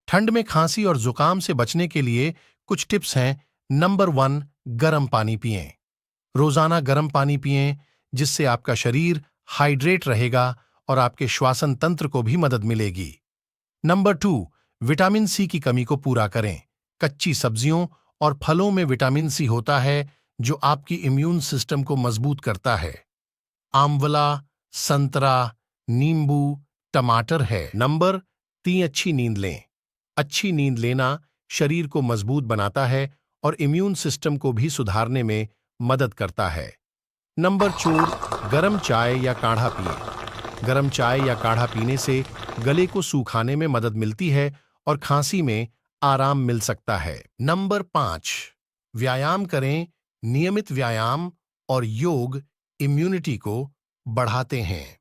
ठंड में खांसी और जुकाम से बचने के लिए कुछ टिप्स हैं। नंबर 1, गर्म पानी पिएं। रोजाना गर्म पानी पिएं, जिससे आपका शरीर हाइड्रेट रहेगा और आपके श्वसन तंत्र को भी मदद मिलेगी। नंबर 2, विटामिन सी की कमी को पूरा करें। कच्ची सब्जियों और फलों में विटामिन सी होता है, जो आपकी इम्यून सिस्टम को मजबूत करता है। आंवला, संतरा, नींबू, टमाटर है। नंबर 3, अच्छी नींद लें। अच्छी नींद लेना शरीर को मजबूत बनाता है और इम्यून सिस्टम को भी सुधारने में मदद करता है। नंबर 4, गर्म चाय या काढ़ा पिएं। गर्म चाय या काढ़ा पीने से गले को सूखाने में मदद मिलती है और खांसी में आराम मिल सकता है। नंबर 5, व्यायाम करें। नियमित व्यायाम और योग इम्यूनिटी को बढ़ाते हैं।